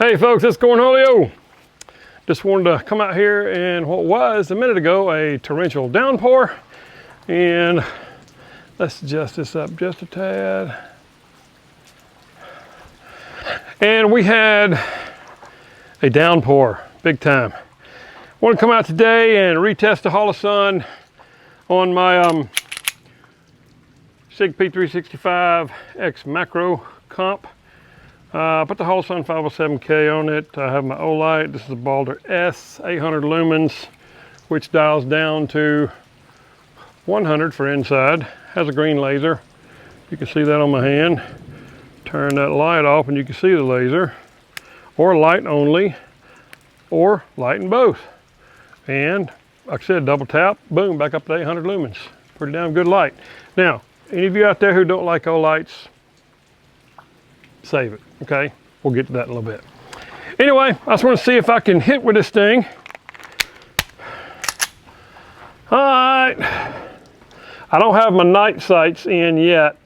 Hey folks, it's Cornholio. Just wanted to come out here in what was a minute ago a torrential downpour, and let's adjust this up just a tad. And we had a downpour, big time. Want to come out today and retest the Holosun on my SIG P365 X Macro comp. Put the Holosun 507K on it. I have my Olight. This is a Baldr S, 800 lumens, which dials down to 100 for inside. Has a green laser. You can see that on my hand. Turn that light off and you can see the laser. Or light only, or light in both. And like I said, double tap, boom, back up to 800 lumens. Pretty damn good light. Now, any of you out there who don't like Olights, save it, okay? We'll get to that in a little bit. Anyway, I just want to see if I can hit with this thing. All right. I don't have my night sights in yet.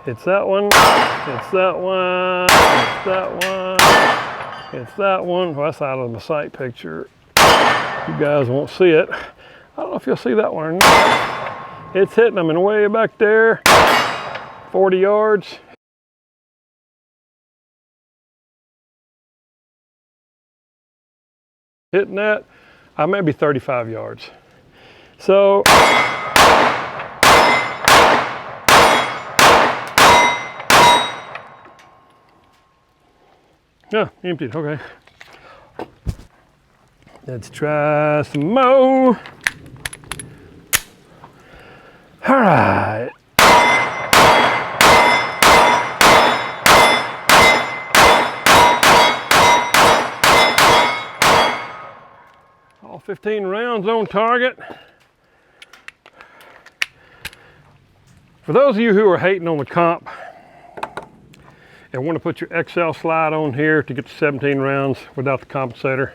It's that one, it's that one, it's that one, it's that one. Well, that's out of the sight picture. You guys won't see it. I don't know if you'll see that one or not. It's hitting them and way back there. 40 yards. Hitting that, I may be 35 yards. So, yeah, emptied, okay. Let's try some more. All right. All 15 rounds on target. For those of you who are hating on the comp and want to put your XL slide on here to get to 17 rounds without the compensator,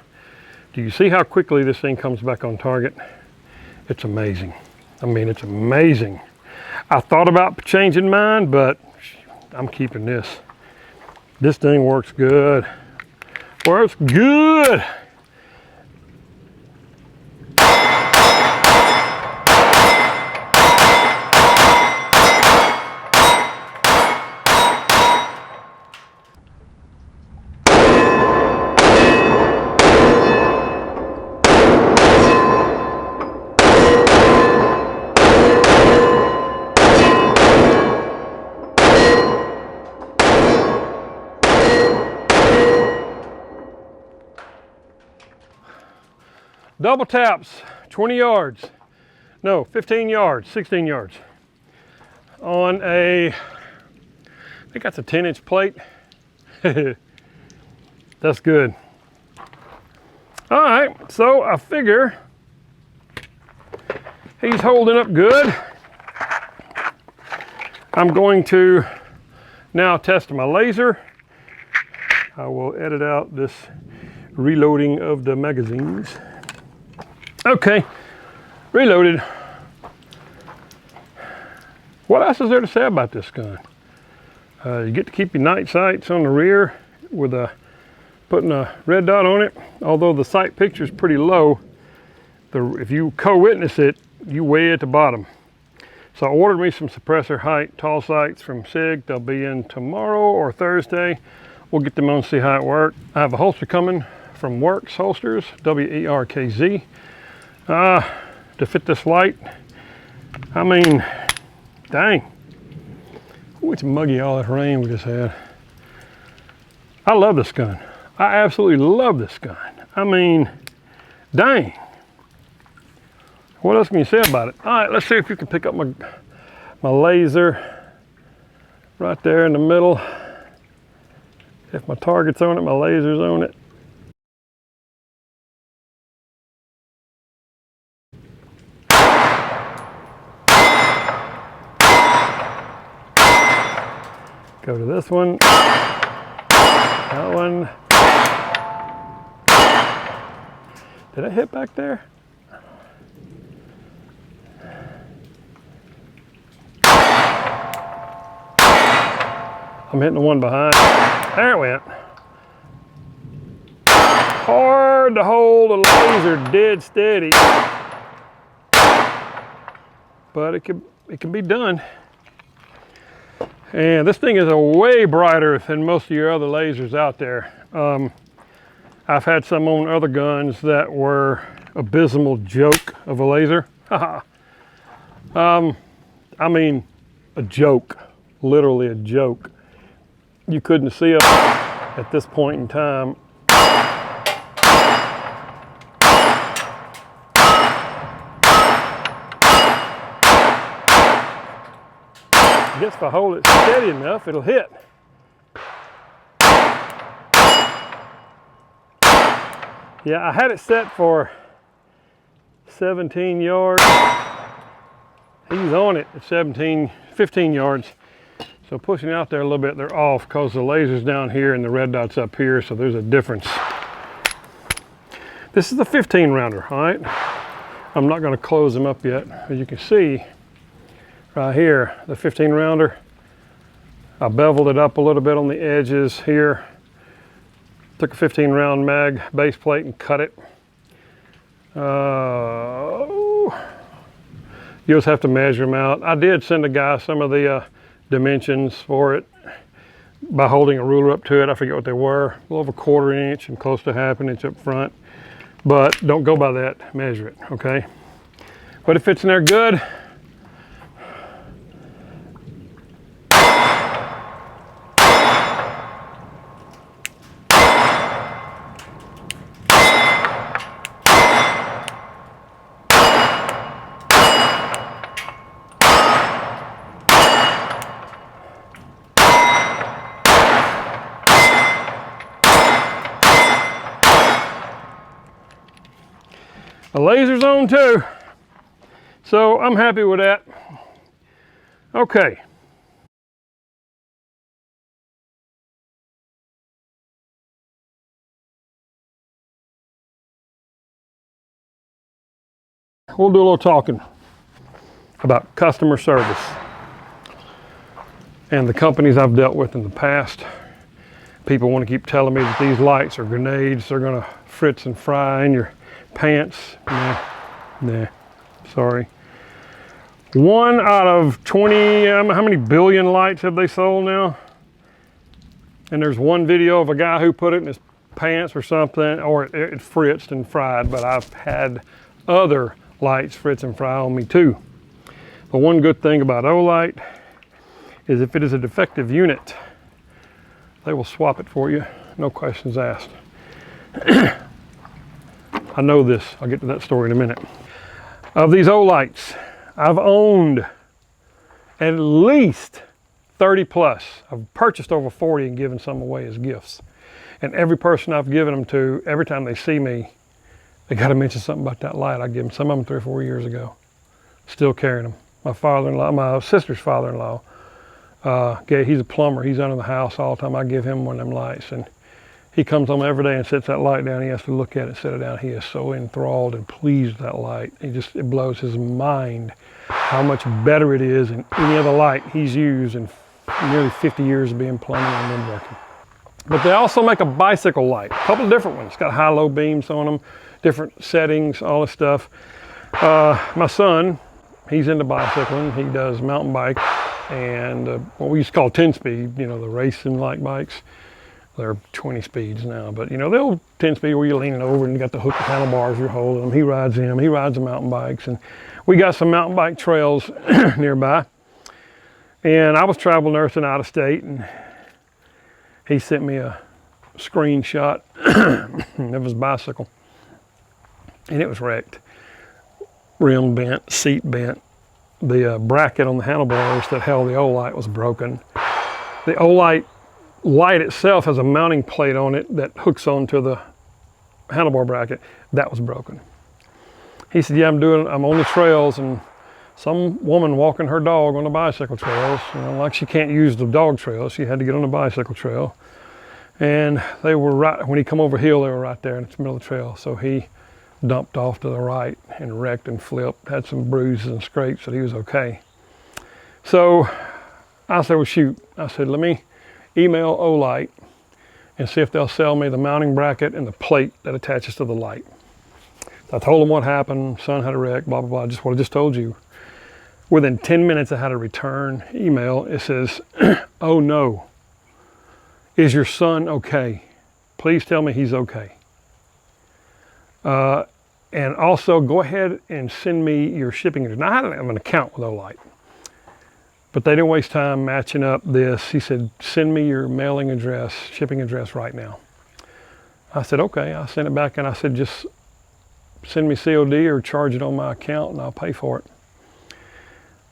do you see how quickly this thing comes back on target? It's amazing. I mean, it's amazing. I thought about changing mine, but I'm keeping this. This thing works good. Works good. Double taps, 20 yards, no, 15 yards, 16 yards on a, I think that's a 10-inch plate. That's good. All right, so I figure he's holding up good. I'm going to now test my laser. I will edit out this reloading of the magazines. Okay, reloaded. What else is there to say about this gun? You get to keep your night sights on the rear with putting a red dot on it. Although the sight picture is pretty low, if you co-witness it, you way at the bottom. So I ordered me some suppressor height tall sights from SIG. They'll be in tomorrow or Thursday. We'll get them on and see how it works. I have a holster coming from Works Holsters, W-E-R-K-Z. To fit this light. I mean, dang. Ooh, it's muggy, all that rain we just had. I love this gun. I absolutely love this gun. I mean, dang. What else can you say about it? All right, let's see if you can pick up my laser right there in the middle. If my target's on it, my laser's on it. Go to this one, that one. Did I hit back there? I'm hitting the one behind. There it went. Hard to hold a laser dead steady, but it can be done. And this thing is a way brighter than most of your other lasers out there. I've had some on other guns that were abysmal joke of a laser. I mean, a joke, literally a joke. You couldn't see them at this point in time. I guess if I hold it steady enough, it'll hit. Yeah, I had it set for 17 yards. He's on it at 15 yards. So pushing out there a little bit, they're off because the laser's down here and the red dot's up here, so there's a difference. This is the 15 rounder, all right? I'm not gonna close them up yet. As you can see, right here, the 15 rounder, I beveled it up a little bit on the edges here. Took a 15 round mag base plate and cut it. You just have to measure them out. I did send a guy some of the dimensions for it by holding a ruler up to it. I forget what they were, a little over 1/4 inch and close to 1/2 inch up front. But don't go by that, measure it, okay? But it fits in there good. The laser's on too, so I'm happy with that. Okay. We'll do a little talking about customer service and the companies I've dealt with in the past. People want to keep telling me that these lights are grenades, they're gonna fritz and fry in your pants. Nah, sorry. 1 out of 20, how many billion lights have they sold now? And there's one video of a guy who put it in his pants or something, or it fritzed and fried, but I've had other lights fritz and fry on me too. But one good thing about Olight is if it is a defective unit, they will swap it for you, no questions asked. I know this, I'll get to that story in a minute. Of these Olights, I've owned at least 30 plus. I've purchased over 40 and given some away as gifts. And every person I've given them to, every time they see me, they gotta mention something about that light. I gave them some of them 3 or 4 years ago. Still carrying them. My father-in-law, my sister's father-in-law, he's a plumber. He's under the house all the time. I give him one of them lights. And he comes home every day and sets that light down. He has to look at it, set it down. He is so enthralled and pleased with that light. It blows his mind how much better it is than any other light he's used in nearly 50 years of being plumbing and woodworking. But they also make a bicycle light, a couple of different ones. It's got high-low beams on them, different settings, all this stuff. My son, he's into bicycling. He does mountain bike and what we used to call 10-speed, you know, the racing like bikes. They're 20 speeds now, but you know, the old 10-speed where you're leaning over and you got the hook handlebars, you're holding them. He rides them, he rides the mountain bikes, and we got some mountain bike trails nearby. And I was travel nursing out of state, and he sent me a screenshot of his bicycle, and it was wrecked. Rim bent, seat bent. The bracket on the handlebars that held the Olight was broken. The Olight light itself has a mounting plate on it that hooks onto the handlebar bracket. That was broken. He said, yeah, I'm on the trails, and some woman walking her dog on the bicycle trails, you know, like she can't use the dog trail, she had to get on the bicycle trail. And they were right, when he come over hill, they were right there in the middle of the trail. So he dumped off to the right and wrecked and flipped, had some bruises and scrapes, but he was okay. So I said, well, shoot. I said, let me email Olight and see if they'll sell me the mounting bracket and the plate that attaches to the light. So I told them what happened, son had a wreck, blah, blah, blah, just what I just told you. Within 10 minutes, I had a return email. It says, oh no, is your son okay? Please tell me he's okay. And also go ahead and send me your shipping address. Now I have an account with Olight, but they didn't waste time matching up this. He said, send me your mailing address, shipping address right now. I said, okay. I sent it back and I said, just send me COD or charge it on my account and I'll pay for it.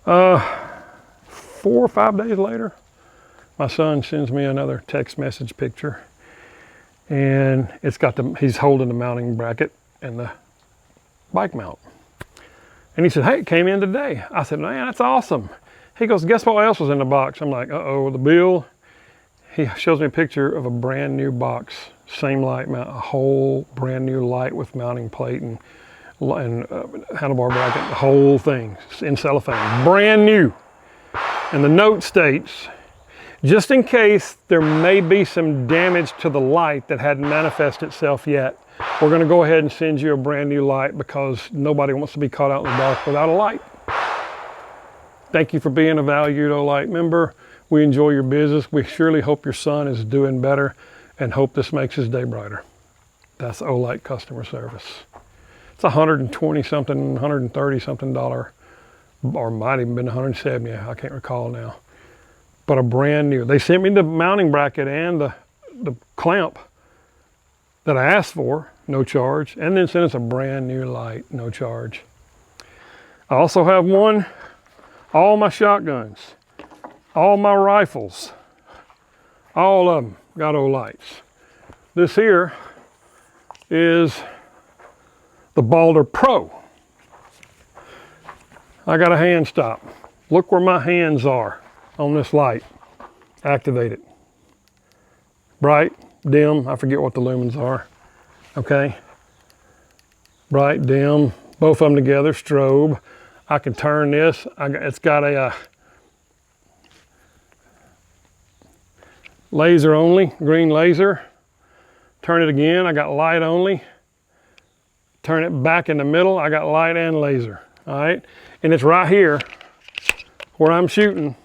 4 or 5 days later, my son sends me another text message picture, and it's got he's holding the mounting bracket and the bike mount. And he said, hey, it came in today. I said, man, that's awesome. He goes, guess what else was in the box? I'm like, uh-oh, the bill. He shows me a picture of a brand new box, same light mount, a whole brand new light with mounting plate and handlebar bracket, the whole thing in cellophane, brand new. And the note states, just in case there may be some damage to the light that hadn't manifested itself yet, we're going to go ahead and send you a brand new light because nobody wants to be caught out in the dark without a light. Thank you for being a valued Olight member. We enjoy your business. We surely hope your son is doing better and hope this makes his day brighter. That's Olight customer service. It's $120 something, $130 something, or might even been $170, I can't recall now. But a brand new. They sent me the mounting bracket and the clamp that I asked for, no charge, and then sent us a brand new light, no charge. I also have all my shotguns, all my rifles, all of them got Olights. This here is the Baldr Pro. I got a hand stop. Look where my hands are on this light. Activate it. Bright, dim, I forget what the lumens are. Okay. Bright, dim, both of them together, strobe. I can turn this. It's got a laser only, green laser. Turn it again, I got light only. Turn it back in the middle, I got light and laser. All right, and it's right here where I'm shooting,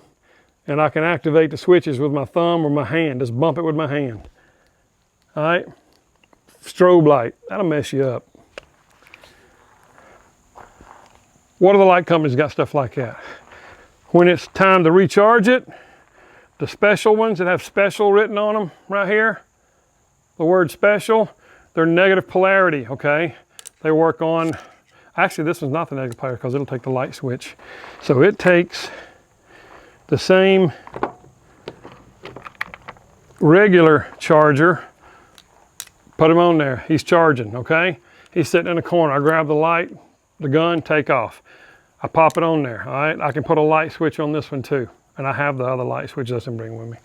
and I can activate the switches with my thumb or my hand. Just bump it with my hand. All right, strobe light, that'll mess you up. What other light companies got stuff like that? When it's time to recharge it, the special ones that have special written on them right here, the word special, they're negative polarity, okay? They work on, actually this one's not the negative polarity because it'll take the light switch. So it takes the same regular charger, put him on there, he's charging, okay? He's sitting in the corner, I grab the light, the gun, take off. I pop it on there, all right? I can put a light switch on this one too, and I have the other light switch that's bring with me.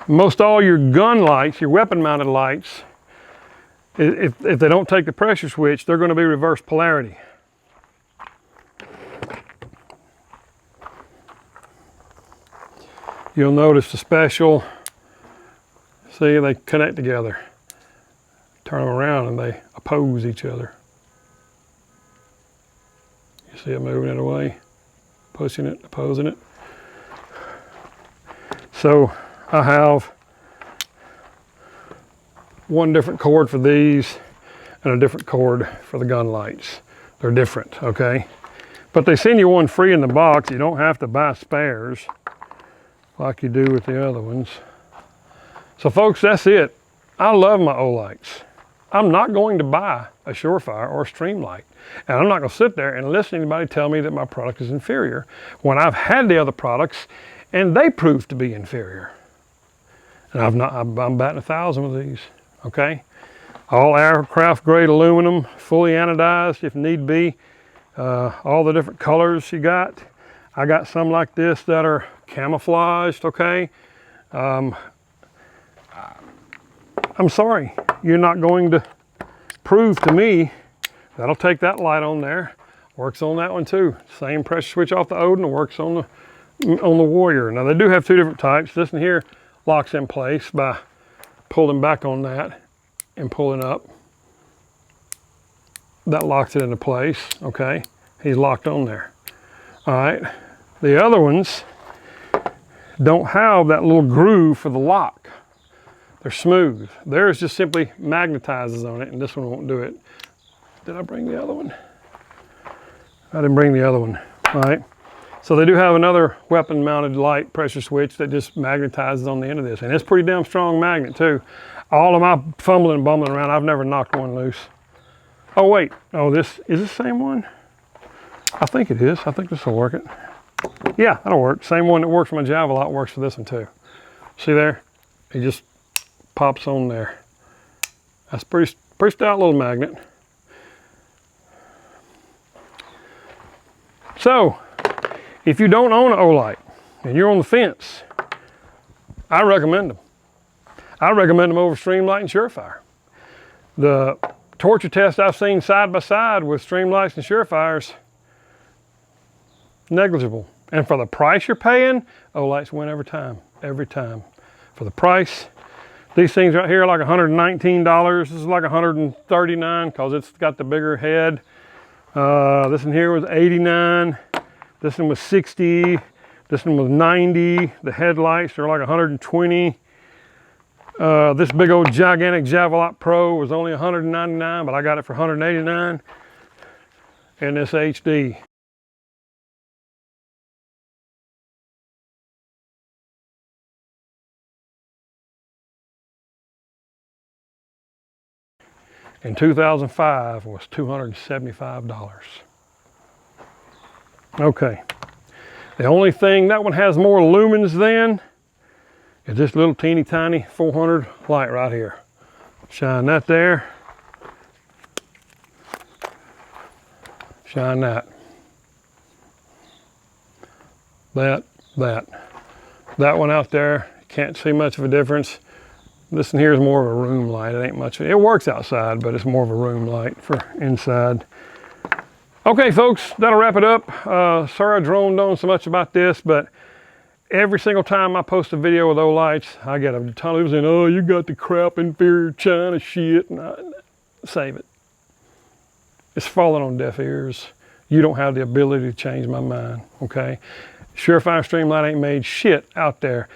Most all your gun lights, your weapon mounted lights, if they don't take the pressure switch, they're going to be reverse polarity. You'll notice the special, see, they connect together. Turn them around and they oppose each other. You see it moving it away, pushing it, opposing it. So I have one different cord for these and a different cord for the gun lights. They're different, okay? But they send you one free in the box. You don't have to buy spares like you do with the other ones. So folks, that's it. I love my Olights. I'm not going to buy a Surefire or a Streamlight. And I'm not going to sit there and listen to anybody tell me that my product is inferior when I've had the other products and they prove to be inferior. And I'm batting 1,000 with these, okay? All aircraft grade aluminum, fully anodized if need be. All the different colors you got. I got some like this that are camouflaged, okay? I'm sorry, you're not going to prove to me. That'll take that light on there. Works on that one too. Same pressure switch off the Odin, works on the Warrior. Now they do have two different types. This one here, locks in place by pulling back on that and pulling up. That locks it into place, okay? He's locked on there. All right, the other ones don't have that little groove for the lock. They're smooth. Theirs just simply magnetizes on it, and this one won't do it. Did I bring the other one? I didn't bring the other one, all right? So they do have another weapon-mounted light pressure switch that just magnetizes on the end of this, and it's pretty damn strong magnet too. All of my fumbling and bumbling around, I've never knocked one loose. Oh wait, oh this, is this the same one? I think it is, I think this will work it. Yeah, that'll work. Same one that works for my Javelot works for this one too. See there? It just pops on there. That's pretty stout little magnet. So, if you don't own an Olight and you're on the fence, I recommend them. I recommend them over Streamlight and Surefire. The torture test I've seen side by side with Streamlights and Surefires, negligible. And for the price you're paying, Olights win every time, every time. For the price, these things right here are like $119. This is like $139 because it's got the bigger head. This one here was $89. This one was $60. This one was $90. The headlights are like $120. This big old gigantic Javelot Pro was only $199, but I got it for $189. And this HD. In 2005 was $275. Okay. The only thing, that one has more lumens than is this little teeny tiny 400 light right here. Shine that there. Shine that. That one out there, can't see much of a difference. This one here is more of a room light. It ain't much. It works outside, but it's more of a room light for inside. Okay, folks, that'll wrap it up. Sorry I droned on so much about this, but every single time I post a video with Olights, I get a ton of people saying, oh, you got the crap inferior China shit. And save it. It's falling on deaf ears. You don't have the ability to change my mind, okay? Surefire Streamlight ain't made shit out there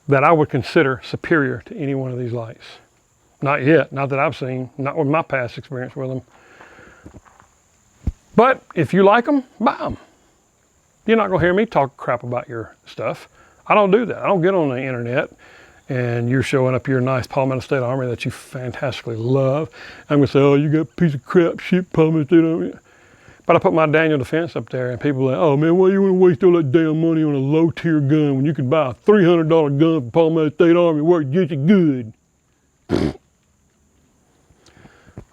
that I would consider superior to any one of these lights. Not yet, not that I've seen, not with my past experience with them. But if you like them, buy them. You're not gonna hear me talk crap about your stuff. I don't do that. I don't get on the internet and you're showing up your nice Palmetto State Armory that you fantastically love. I'm gonna say, oh, you got a piece of crap shit Palmetto State Armory. But I put my Daniel Defense up there and people are like, oh man, why you wanna waste all that damn money on a low tier gun when you can buy a $300 gun from Palmetto State Armory works just as good?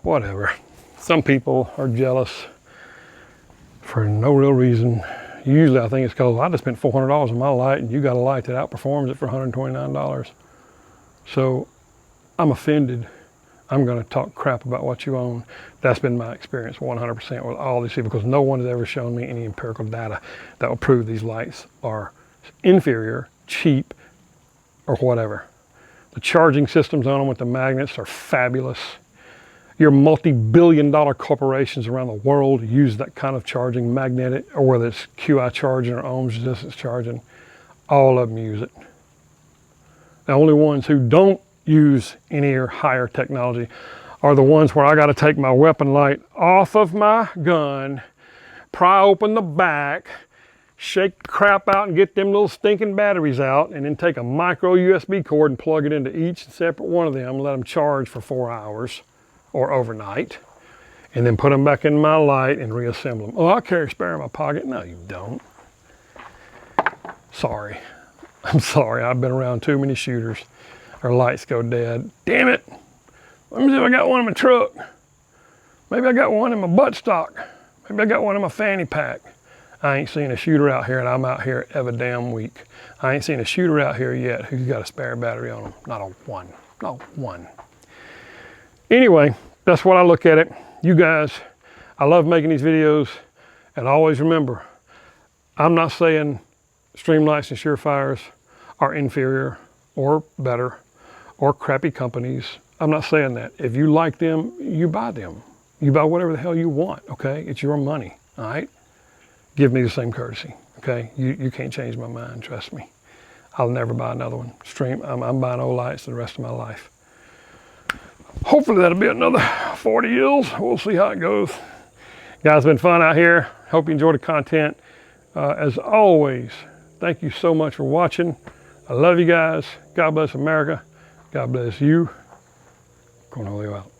Whatever. Some people are jealous for no real reason. Usually I think it's because I just spent $400 on my light and you got a light that outperforms it for $129. So I'm offended. I'm gonna talk crap about what you own. That's been my experience 100% with all these people because no one has ever shown me any empirical data that will prove these lights are inferior, cheap, or whatever. The charging systems on them with the magnets are fabulous. Your multi-billion-dollar corporations around the world use that kind of charging, magnetic, or whether it's QI charging or ohms resistance charging, all of them use it. The only ones who don't use any or higher technology are the ones where I got to take my weapon light off of my gun, pry open the back, shake the crap out and get them little stinking batteries out, and then take a micro USB cord and plug it into each separate one of them and let them charge for 4 hours or overnight, and then put them back in my light and reassemble them. Oh, I carry a spare in my pocket. No, you don't. Sorry. I'm sorry. I've been around too many shooters. Our lights go dead. Damn it. Let me see if I got one in my truck. Maybe I got one in my buttstock. Maybe I got one in my fanny pack. I ain't seen a shooter out here, and I'm out here every damn week. I ain't seen a shooter out here yet who's got a spare battery on them. Not a one. Not one. Anyway, that's what I look at it. You guys, I love making these videos, and always remember, I'm not saying Streamlights and Surefires are inferior or better, or crappy companies. I'm not saying that. If you like them, you buy them. You buy whatever the hell you want, okay? It's your money, all right? Give me the same courtesy, okay? You can't change my mind, trust me. I'll never buy another one. I'm buying Olights the rest of my life. Hopefully that'll be another 40 years. We'll see how it goes. Guys, it's been fun out here. Hope you enjoyed the content. As always, thank you so much for watching. I love you guys. God bless America. God bless you. Cornholio out.